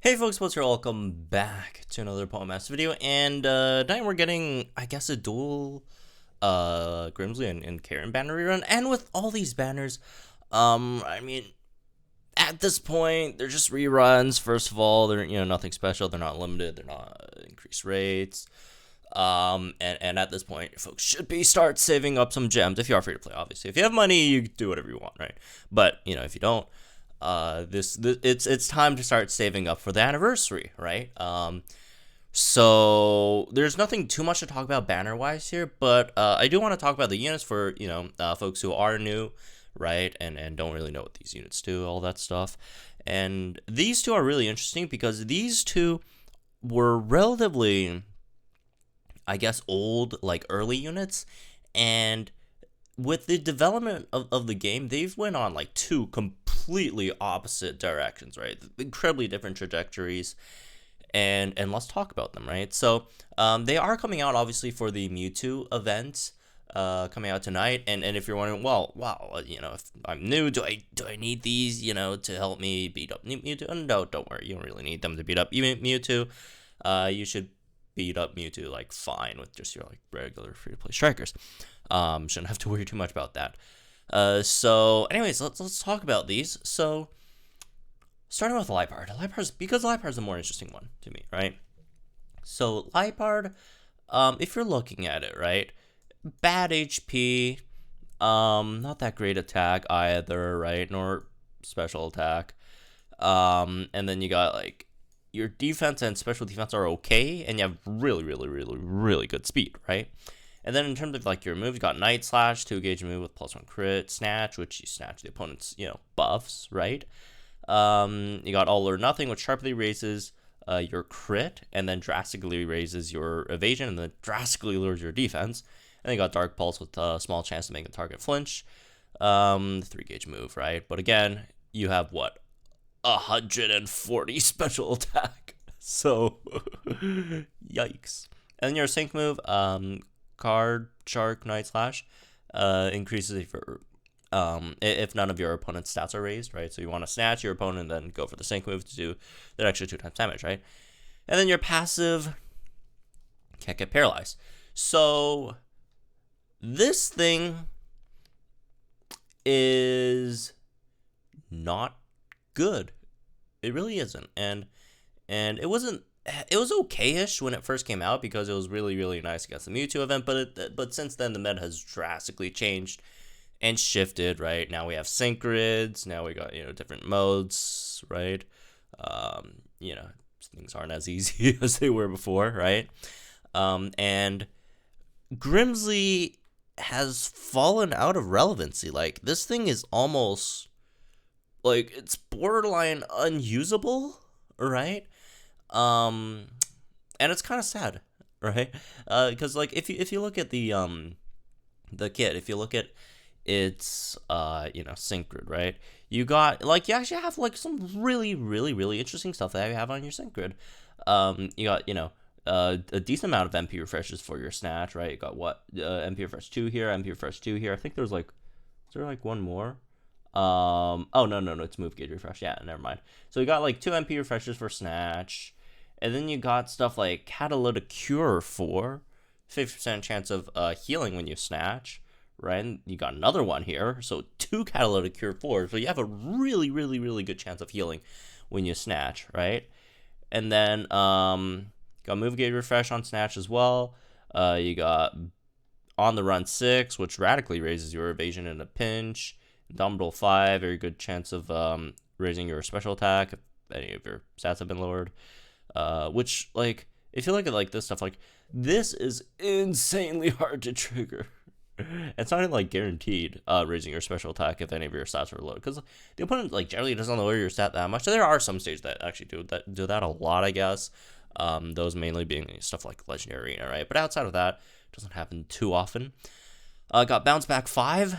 Hey folks, what's your welcome back to another Poemaster video, and tonight we're getting, I guess, a dual Grimsley and Karen banner rerun, and with all these banners, I mean, at this point, they're just reruns. First of all, they're, nothing special, they're not limited, they're not increased rates, and at this point, folks should start saving up some gems, if you are free to play, obviously. If you have money, you do whatever you want, right? But, if you don't, it's time to start saving up for the anniversary, right? So there's nothing too much to talk about banner wise here, but I do want to talk about the units for folks who are new, right, and don't really know what these units do, all that stuff. And these two are really interesting because these two were relatively, I guess, old, like early units, and with the development of the game, they've went on like two completely opposite directions, right? Incredibly different trajectories, and let's talk about them, right? So they are coming out obviously for the Mewtwo event, coming out tonight. And if you're wondering, well, wow, if I'm new, do I need these, to help me beat up Mewtwo? No, don't worry, you don't really need them to beat up Mewtwo. You should beat up Mewtwo like fine with just your like regular free to play strikers. Shouldn't have to worry too much about that. So anyways, let's talk about these. So starting with Liepard. Because Liepard's the more interesting one to me, right? So Liepard, if you're looking at it, right, bad HP, not that great attack either, right, nor special attack. And then you got like your defense and special defense are okay, and you have really good speed, right? And then in terms of like your moves, you got Night Slash, 2-gauge move with +1 crit, Snatch, which you snatch the opponent's, buffs, right? You got All or Nothing, which sharply raises your crit, and then drastically raises your evasion, and then drastically lowers your defense. And then you got Dark Pulse with a small chance to make a target flinch. 3-gauge move, right? But again, you have what? 140 special attack. So, yikes. And then your sync move, Card Shark Night Slash, increases if none of your opponent's stats are raised, right? So you want to snatch your opponent and then go for the sync move to do that extra 2 times damage, right? And then your passive can't get paralyzed. So this thing is not good. It really isn't. And it wasn't. It was okay-ish when it first came out because it was really nice against the Mewtwo event, but since then the meta has drastically changed and shifted, right? Now we have sync grids, now we got, different modes, right? Things aren't as easy as they were before, right? And Grimsley has fallen out of relevancy. Like, this thing is almost, like, it's borderline unusable, right? And it's kind of sad, right? Because like if you look at the kit, if you look at its sync grid, right? You actually have like some really interesting stuff that you have on your sync grid. You got a decent amount of MP refreshes for your snatch, right? You got what MP refresh 2 here, MP refresh 2 here. I think there's like, is there like one more? Oh no, it's move gauge refresh. Yeah, never mind. So you got like 2 MP refreshes for snatch. And then you got stuff like Catalytic Cure for 50% chance of healing when you snatch, right? And you got another one here, so 2 Catalytic Cure 4, so you have a really good chance of healing when you snatch, right? And then got Move Gauge Refresh on snatch as well. You got On the Run 6, which radically raises your evasion in a pinch. Indomitable 5, very good chance of raising your special attack if any of your stats have been lowered. Which, like, if you look at, like, this stuff, like, this is insanely hard to trigger. It's not even, like, guaranteed raising your special attack if any of your stats are low. Because the opponent, like, generally doesn't lower your stat that much. So there are some stages that actually do that a lot, I guess. Those mainly being stuff like Legendary Arena, right? But outside of that, it doesn't happen too often. Got Bounce Back 5,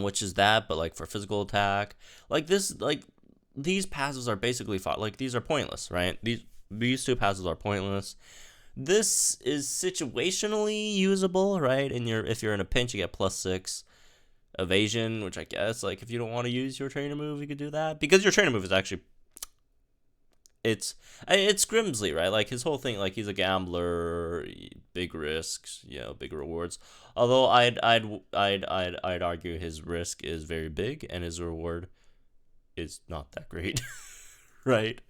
which is that, but, like, for physical attack. Like, this, like, these passes are basically fought. Like, these are pointless, right? These 2 passes are pointless. This is situationally usable, right? If you're in a pinch, you get +6 evasion, which I guess, like, if you don't want to use your trainer move, you could do that. Because your trainer move is actually it's Grimsley, right? Like his whole thing, like he's a gambler, big risks, big rewards. Although I'd argue his risk is very big and his reward is not that great. Right.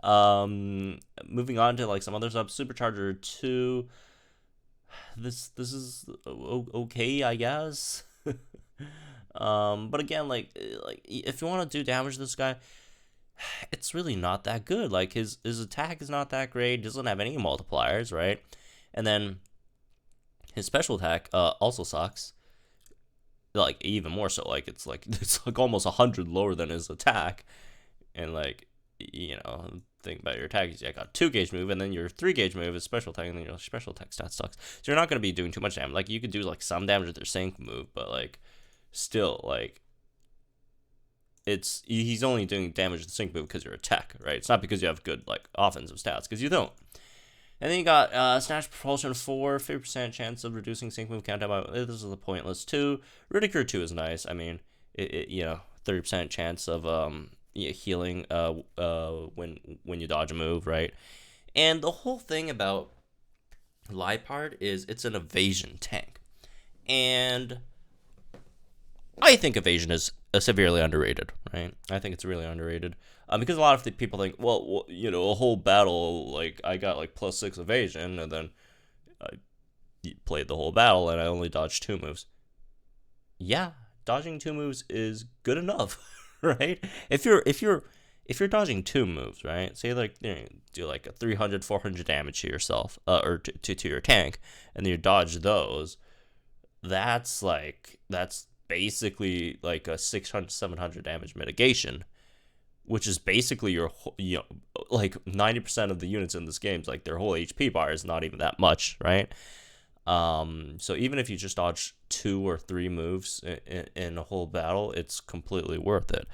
Moving on to like some other stuff. Supercharger 2. This is okay, I guess. But again, like if you want to do damage to this guy, it's really not that good. Like his attack is not that great. Doesn't have any multipliers, right? And then his special attack also sucks. Like even more so. Like it's like almost 100 lower than his attack. And like think about your attack. You got 2 gauge move, and then your 3 gauge move is special attack, and then your special attack stat sucks. So you're not gonna be doing too much damage. Like you could do like some damage with their sync move, but like still like he's only doing damage with the sync move because you're a tech, right? It's not because you have good like offensive stats, because you don't. And then you got Snatch Propulsion 4, 50% chance of reducing sync move countdown by this is the pointless 2. Ridicule 2 is nice. I mean, 30% chance of healing when you dodge a move, right? And the whole thing about Liepard is it's an evasion tank, and I think evasion is severely underrated, right? I think it's really underrated because a lot of the people think, well, a whole battle, like I got like +6 evasion, and then I played the whole battle and I only dodged 2 moves. Yeah, dodging 2 moves is good enough, right? If you're dodging 2 moves, right? Say like do like a 300, 400 damage to yourself, or to your tank, and then you dodge those. That's basically like a 600, 700 damage mitigation, which is basically your like 90% of the units in this game, like their whole HP bar is not even that much, right? So even if you just dodge 2 or 3 moves in a whole battle, it's completely worth it.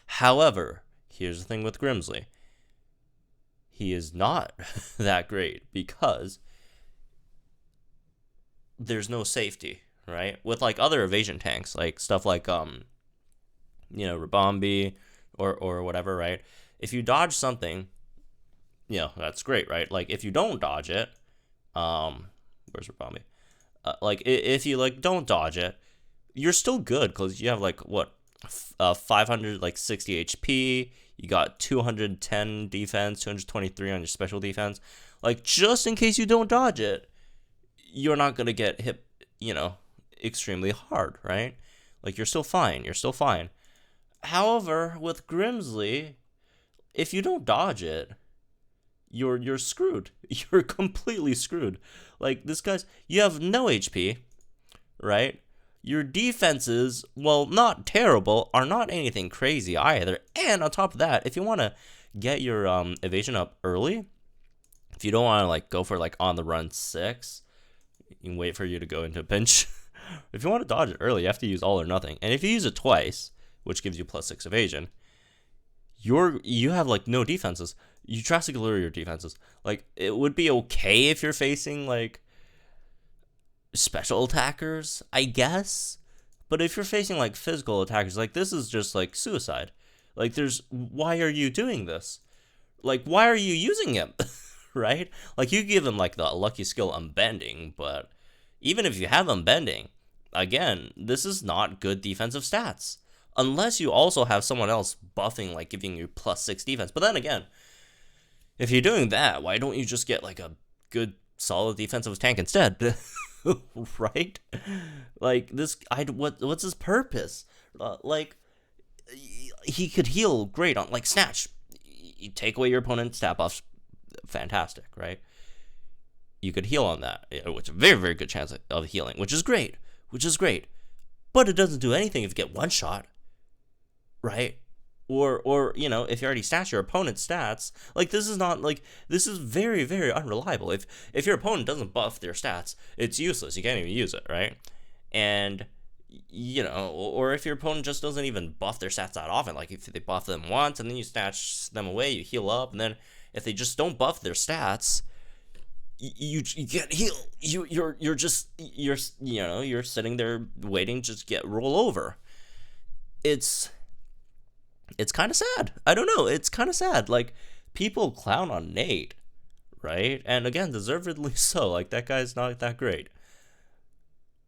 However, here's the thing with Grimsley. He is not that great because there's no safety, right? With like other evasion tanks, like stuff like Rabombi or whatever, right? If you dodge something, that's great, right? Like if you don't dodge it, where's Rabombi? Like if you like don't dodge it, you're still good because you have like 560 HP. You got 210 defense, 223 on your special defense. Like just in case you don't dodge it, you're not gonna get hit, extremely hard, right? Like you're still fine. However, with Grimsley, if you don't dodge it, you're screwed. You're completely screwed. Like this guy's, you have no HP, right? Your defenses, well, not terrible, are not anything crazy either. And on top of that, if you want to get your evasion up early, if you don't want to like go for like on the run 6, you can wait for you to go into a pinch. If you want to dodge it early, you have to use all or nothing. And if you use it twice, which gives you +6 evasion, you have like no defenses. You drastically lower your defenses. Like it would be okay if you're facing like special attackers, I guess. But if you're facing like physical attackers, like this is just like suicide. Like why are you doing this? Like why are you using him? Right? Like you give him like the lucky skill unbending, but even if you have unbending, again, this is not good defensive stats. Unless you also have someone else buffing, like giving you +6 defense. But then again, if you're doing that, why don't you just get like a good solid defensive tank instead? Right? Like this, what's his purpose? Like he could heal great on like Snatch. You take away your opponent's stat buffs, fantastic, right? You could heal on that, which is a very, very good chance of healing, which is great. But it doesn't do anything if you get one shot, right? Or if you already snatch your opponent's stats, like this is very, very unreliable. If your opponent doesn't buff their stats, it's useless. You can't even use it, right? And or if your opponent just doesn't even buff their stats that often, like if they buff them once and then you snatch them away, you heal up, and then if they just don't buff their stats, you get healed. You're sitting there waiting to just get roll over. It's kind of sad. I don't know. It's kind of sad. Like people clown on Nate, right? And again, deservedly so. Like, that guy's not that great.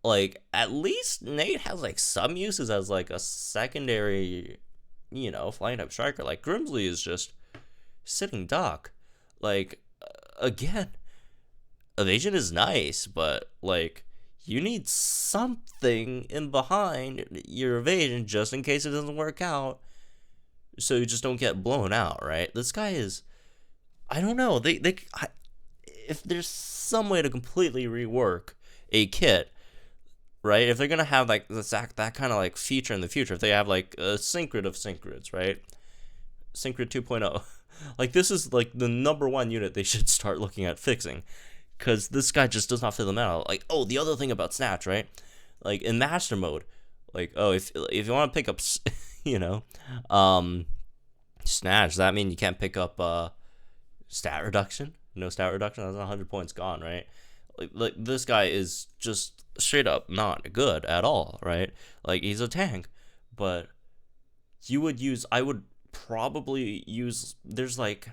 Like, at least Nate has like some uses as like a secondary, flying type striker. Like, Grimsley is just sitting duck. Like, again, evasion is nice, but like, you need something in behind your evasion just in case it doesn't work out, so you just don't get blown out, right? This guy is, I don't know. If there's some way to completely rework a kit, right? If they're gonna have like that kind of like feature in the future, if they have like a Syncret of Syncrets, right? Syncret 2.0, like, this is like the number one unit they should start looking at fixing, because this guy just does not fit them out. Like, oh, the other thing about Snatch, right? Like, in Master Mode, like, oh, if you want to pick up, Snatch, does that mean you can't pick up stat reduction? No stat reduction? That's 100 points gone, right? Like, this guy is just straight up not good at all, right? Like, he's a tank, but I would probably use, there's like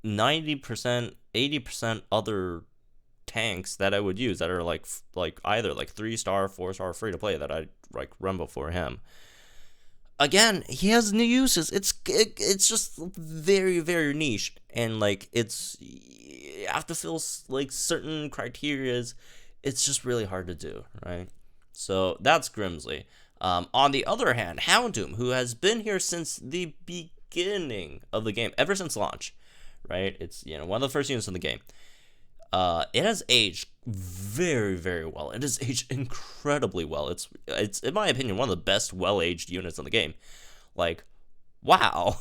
90%, 80% other tanks that I would use that are like either like 3-star, 4-star free to play that I like run before him. Again, he has new uses. It's just very, very niche, and like, you have to fill like certain criterias. It's just really hard to do, right? So that's Grimsley. On the other hand, Houndoom, who has been here since the beginning of the game, ever since launch, right? It's, one of the first units in the game. It has aged very, very well. It has aged incredibly well. It's in my opinion one of the best well-aged units in the game. Like, wow,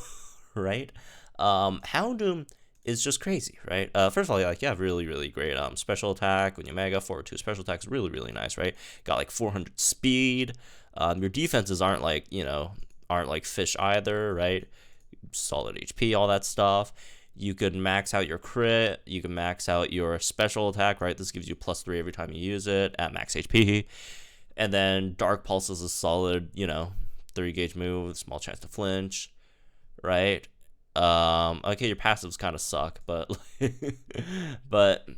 right? Houndoom is just crazy, right? First of all, you have really, really great special attack. When you mega 4/2 special attack is really, really nice, right? Got like 400 speed. Your defenses aren't like fish either, right? Solid HP, all that stuff. You could max out your crit. You can max out your special attack, right? This gives you +3 every time you use it at max HP. And then Dark Pulse is a solid, 3-gauge move with small chance to flinch, right? Okay, your passives kind of suck, but but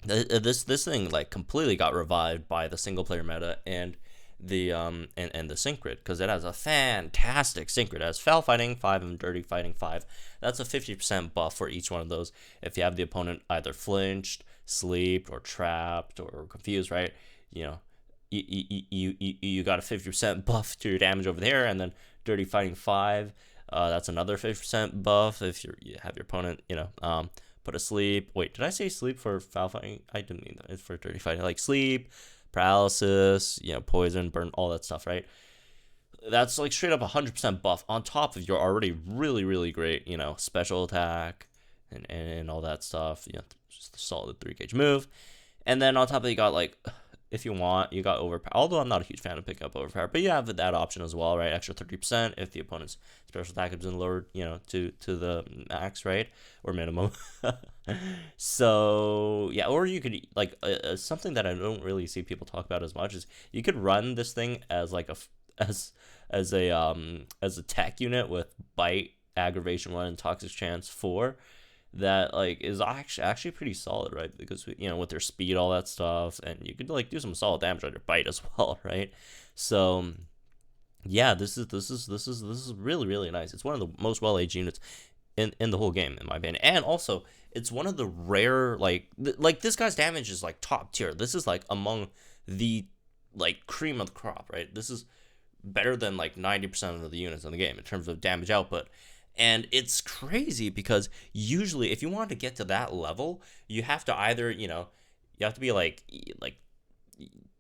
this thing like completely got revived by the single player meta and the and the Syncret, because it has a fantastic Syncret. It has Foul Fighting 5 and Dirty Fighting 5. That's a 50% buff for each one of those if you have the opponent either flinched, sleeped, or trapped, or confused, right? You got a 50% buff to your damage over there, and then Dirty Fighting 5, that's another 50% buff if you have your opponent, put asleep. Wait, did I say sleep for Foul Fighting? I didn't mean that. It's for Dirty Fighting. Like, sleep, paralysis, poison, burn, all that stuff, right? That's like straight up 100% buff on top of your already really, really great, special attack and all that stuff. Just a solid 3-gauge move. And then on top of it, you got like, if you want, you got Overpower. Although I'm not a huge fan of picking up Overpower, but you have that option as well, right? Extra 30% if the opponent's special attack has been lowered, to the max, right? Or minimum. So yeah, or you could like something that I don't really see people talk about as much is you could run this thing as like as a tech unit with Bite, Aggravation 1, and Toxic Chance 4. That like is actually pretty solid, right? Because with their speed, all that stuff, and you could like do some solid damage on your Bite as well, right? So yeah, this is really, really nice. It's one of the most well-aged units in the whole game, in my opinion. And also, it's one of the rare like this guy's damage is like top tier. This is like among the like cream of the crop, right? This is better than like 90% of the units in the game in terms of damage output. And it's crazy because usually if you want to get to that level, you have to either, you have to be like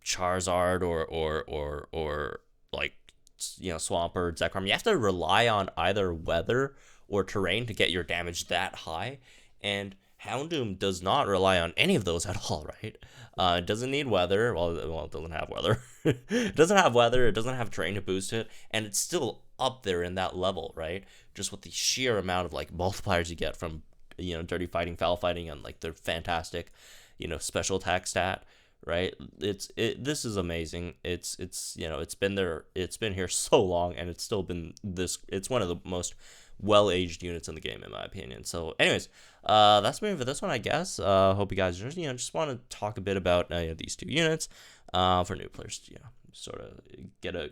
Charizard or like, Swampert, Zekrom. You have to rely on either weather or terrain to get your damage that high. And Houndoom does not rely on any of those at all, right? It doesn't need weather. Well, it doesn't have weather. It doesn't have weather. It doesn't have terrain to boost it. And it's still up there in that level, right? Just with the sheer amount of like multipliers you get from, Dirty Fighting, Foul Fighting, and like their fantastic, special attack stat, right? This is amazing. It's been here so long, and it's still been this. It's one of the most well-aged units in the game, in my opinion. So, anyways, that's me for this one, I guess. Hope you guys just want to talk a bit about these two units for new players to sort of get a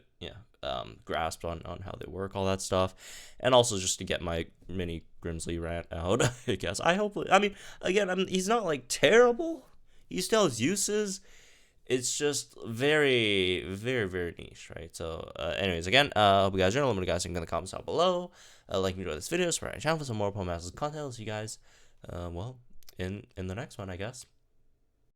grasp on how they work, all that stuff, and also just to get my mini Grimsley rant out. I guess I mean, again, he's not like terrible. He still has uses. It's just very, very, very niche, right? So, anyways, again, hope you guys are. Let me guys think in the comments down below. Like and enjoy this video, subscribe to my channel for some more Pokemon Masters content. I'll see you guys, well, in the next one, I guess.